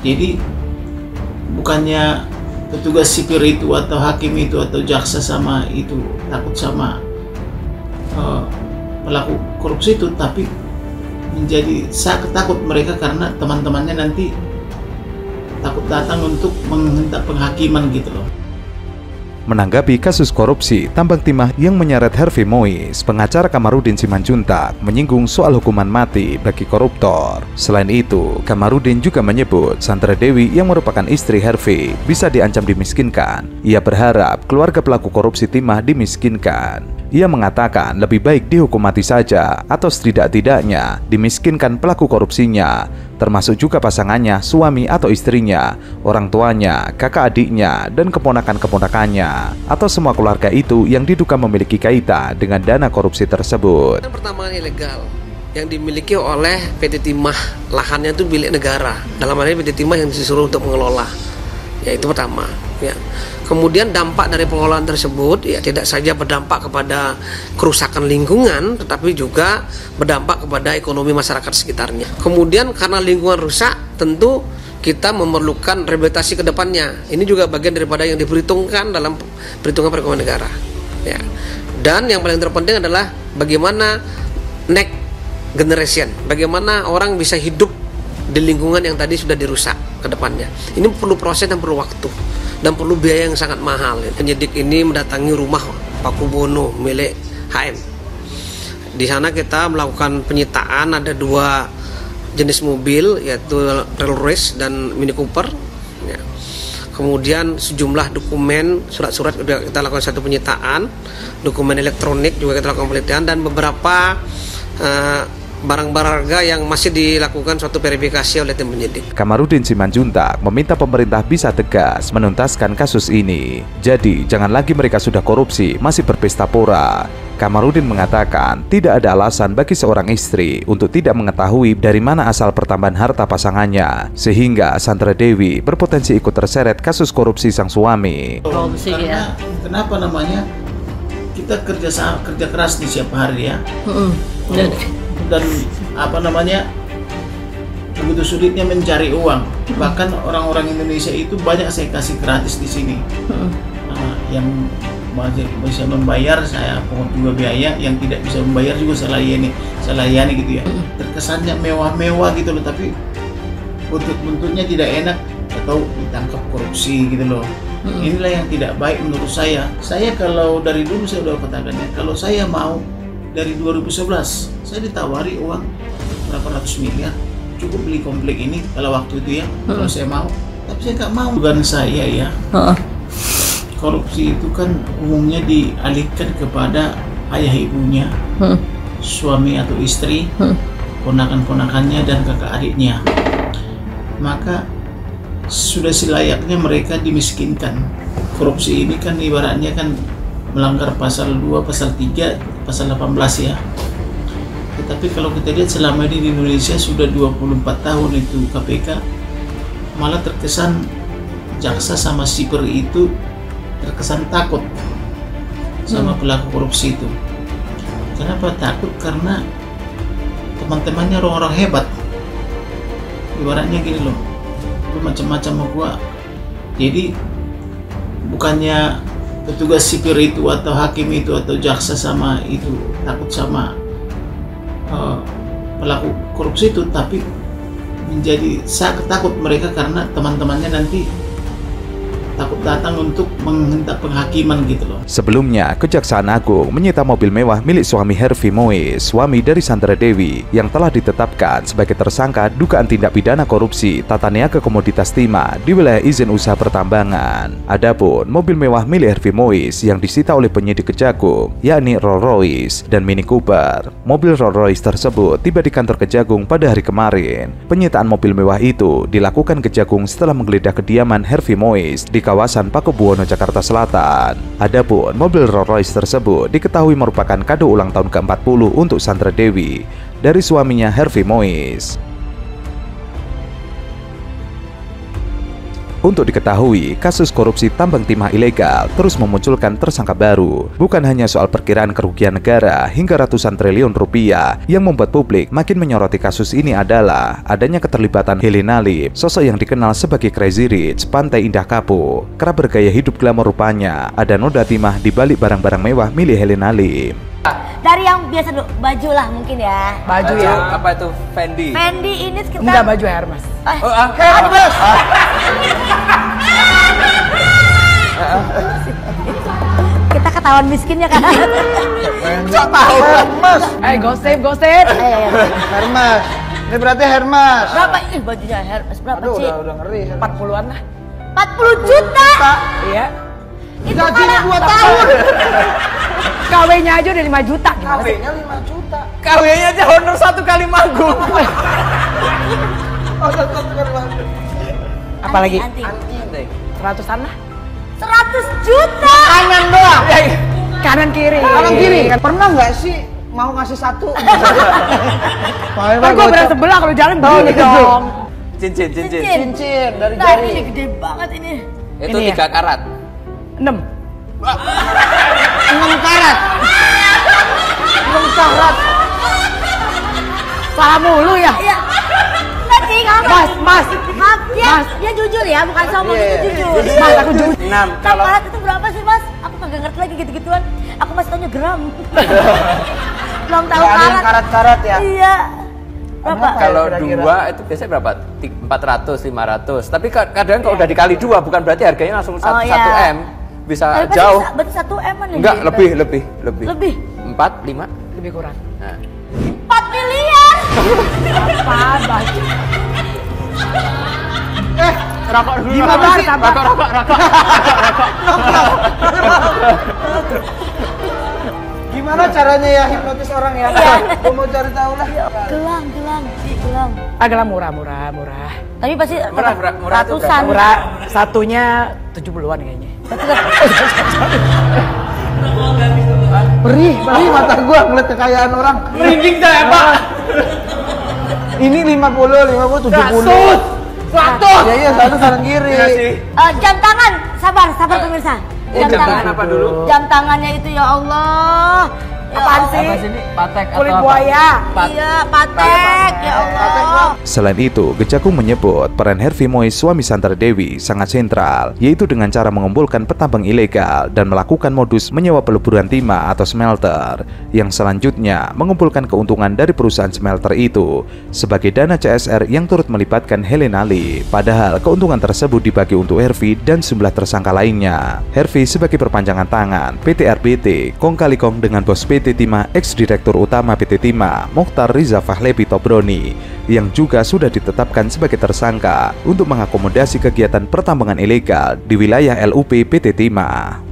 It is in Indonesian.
Jadi bukannya petugas sipir itu atau hakim itu atau jaksa sama itu takut sama pelaku korupsi itu, tapi menjadi sangat takut mereka karena teman-temannya nanti takut datang untuk menghentak penghakiman gitu loh. Menanggapi kasus korupsi tambang timah yang menyeret Harvey Mois, pengacara Kamarudin Simanjuntak menyinggung soal hukuman mati bagi koruptor. Selain itu, Kamarudin juga menyebut Sandra Dewi yang merupakan istri Harvey bisa diancam dimiskinkan. Ia berharap keluarga pelaku korupsi timah dimiskinkan. Ia mengatakan lebih baik dihukum mati saja atau setidak-tidaknya dimiskinkan pelaku korupsinya, termasuk juga pasangannya, suami atau istrinya, orang tuanya, kakak adiknya, dan keponakan-keponakannya, atau semua keluarga itu yang diduga memiliki kaitan dengan dana korupsi tersebut. Pertambangan ilegal yang dimiliki oleh PT Timah, lahannya itu milik negara. Dalam hal ini PT Timah yang disuruh untuk mengelola. Ya, itu pertama. Ya. Kemudian dampak dari pengelolaan tersebut ya tidak saja berdampak kepada kerusakan lingkungan, tetapi juga berdampak kepada ekonomi masyarakat sekitarnya. Kemudian karena lingkungan rusak, tentu kita memerlukan rehabilitasi ke depannya. Ini juga bagian daripada yang diperhitungkan dalam perhitungan perekonomian negara. Ya. Dan yang paling terpenting adalah bagaimana next generation, bagaimana orang bisa hidup di lingkungan yang tadi sudah dirusak ke depannya. Ini perlu proses dan perlu waktu dan perlu biaya yang sangat mahal. Penyidik ini mendatangi rumah Pakubono milik HM. Di sana kita melakukan penyitaan, ada 2 jenis mobil, yaitu Rolls Royce dan Mini Cooper. Ya. Kemudian sejumlah dokumen, surat-surat juga kita lakukan satu penyitaan, dokumen elektronik juga kita lakukan penelitian, dan beberapa barang-barang harga yang masih dilakukan suatu verifikasi oleh tim penyidik. Kamarudin Simanjuntak meminta pemerintah bisa tegas menuntaskan kasus ini. Jadi, jangan lagi mereka sudah korupsi, masih berpesta pora. Kamarudin mengatakan tidak ada alasan bagi seorang istri untuk tidak mengetahui dari mana asal pertambahan harta pasangannya, sehingga Sandra Dewi berpotensi ikut terseret kasus korupsi sang suami. Karena kenapa namanya kita kerja keras di setiap hari ya. Dan apa namanya, begitu sulitnya mencari uang. Bahkan orang-orang Indonesia itu banyak saya kasih gratis di sini. Yang bisa membayar saya pungut juga biaya, yang tidak bisa membayar juga saya layani gitu ya. Terkesannya mewah-mewah gitu loh, tapi buntut-buntutnya tidak enak atau ditangkap korupsi gitu loh. Inilah yang tidak baik menurut saya. Saya kalau dari dulu saya udah katakan ya, kalau saya mau dari 2011 saya ditawari uang berapa ratus miliar cukup beli komplek ini kalau waktu itu ya, kalau saya mau, tapi saya nggak mau. Bukan saya ya, korupsi itu kan umumnya dialihkan kepada ayah ibunya, suami atau istri, ponakan-ponakannya dan kakak adiknya. Maka sudah selayaknya mereka dimiskinkan. Korupsi ini kan ibaratnya kan melanggar pasal 2, pasal 3, pasal 18 ya. Tetapi kalau kita lihat selama ini di Indonesia sudah 24 tahun itu KPK, malah terkesan jaksa sama sipir itu terkesan takut sama pelaku korupsi itu. Kenapa takut? Karena teman-temannya orang-orang hebat. Ibaratnya gini loh, lu macam-macam sama gua. Jadi bukannya petugas sipir itu atau hakim itu atau jaksa sama itu takut sama pelaku korupsi itu, tapi menjadi sangat takut mereka karena teman-temannya nanti takut datang untuk menghentak penghakiman gitu loh. Sebelumnya, Kejaksaan Agung menyita mobil mewah milik suami Harvey Mois, suami dari Sandra Dewi, yang telah ditetapkan sebagai tersangka dugaan tindak pidana korupsi tata niaga komoditas timah di wilayah izin usaha pertambangan. Adapun mobil mewah milik Harvey Mois yang disita oleh penyidik Kejagung, yakni Rolls Royce dan Mini Cooper. Mobil Rolls Royce tersebut tiba di kantor Kejagung pada hari kemarin. Penyitaan mobil mewah itu dilakukan Kejagung setelah menggeledah kediaman Harvey Mois di kawasan Pakubuwono, Jakarta Selatan. Adapun mobil Rolls Royce tersebut diketahui merupakan kado ulang tahun ke-40 untuk Sandra Dewi dari suaminya Harvey Mois. Untuk diketahui, kasus korupsi tambang timah ilegal terus memunculkan tersangka baru. Bukan hanya soal perkiraan kerugian negara hingga ratusan triliun rupiah, yang membuat publik makin menyoroti kasus ini adalah adanya keterlibatan Helena Lim, sosok yang dikenal sebagai Crazy Rich, Pantai Indah Kapuk. Kerap bergaya hidup glamor rupanya, ada noda timah di balik barang-barang mewah milik Helena Lim. Dari yang biasa dulu, baju lah mungkin ya. Baju ya? Apa itu? Fendi? Fendi ini sekitar... Enggak, baju Hermes. Hermes! Kita ketahuan miskinnya kan? Nggak tahu. Hermes. Gosip. Hermes. Ini berarti Hermes. Berapa ini bajunya Hermes? Berapa sih? Udah ngeri. 40-an lah. 40 juta? Iya. Itu Gajinya malah 2 tahun. KW-nya aja udah 5 juta. Gimana sih? KW-nya 5 juta. KW-nya aja honor 1 kali manggung. Oh, 1 kali manggung. Apalagi? Anting. 100-an lah. 100 juta? Kanan doang. Kanan kiri. Kanan kiri. Pernah nggak sih mau ngasih 1? Kan gue berat sebelah kalau jalan begini dong. Cincin. Cincin dari Nah jari. ini gede banget ini. Itu Ini 3 karat. 6. 6 karat. 6 karat. Salah mulu ya? Iya. Enggak sih, Mas. Maaf, dia jujur ya, bukan sombong, itu jujur. Mas, aku jujur. 6. Kalau karat itu berapa sih mas? Aku kagak ngerti lagi gitu-gituan. Aku masih taunya gram. Belum tahu Nggak ada yang karat. karat-karat ya? Iya. Berapa? Kalau kira-kira? 2 itu biasanya berapa? 400, 500. Tapi kadang kalau udah dikali 2 bukan berarti harganya langsung 1 iya. M. Bisa Tapi pasti jauh. berarti 1 M kan ya? Enggak, lebih. Lebih? 4, 5. Lebih kurang. Nah. 4 miliar. Apa baju? Rokok dulu. Gimana sih? Rokok. Gimana caranya ya hipnotis orang ya? Gue mau cari tahu lah. Gelang. Agak murah. Tapi pasti Murah itu ratusan. Murah, satunya 70-an kayaknya. Perih mata gua ngeliat kekayaan orang. Merinding saya, Pak. Ini 50, 70. 100. Iya, 1 kanan kiri. Jam tangan, sabar pemirsa. Jam tangan apa dulu? Jam tangannya itu ya Allah. Ya Apaan Allah. sih? Patek Kulit buaya. Iya, patek ya Allah. Selain itu, Kejagung menyebut peran Herfi Mois suami Sandra Dewi sangat sentral, yaitu dengan cara mengumpulkan petambang ilegal dan melakukan modus menyewa peleburan timah atau smelter, yang selanjutnya mengumpulkan keuntungan dari perusahaan smelter itu sebagai dana CSR yang turut melibatkan Helena Lim. Padahal keuntungan tersebut dibagi untuk Herfi dan sejumlah tersangka lainnya. Herfi sebagai perpanjangan tangan PT RBT kong kali kong dengan bos PT Timah ex-direktur utama PT Timah Mokhtar Riza Fahlevi Tobroni, yang juga sudah ditetapkan sebagai tersangka untuk mengakomodasi kegiatan pertambangan ilegal di wilayah LUP PT Timah.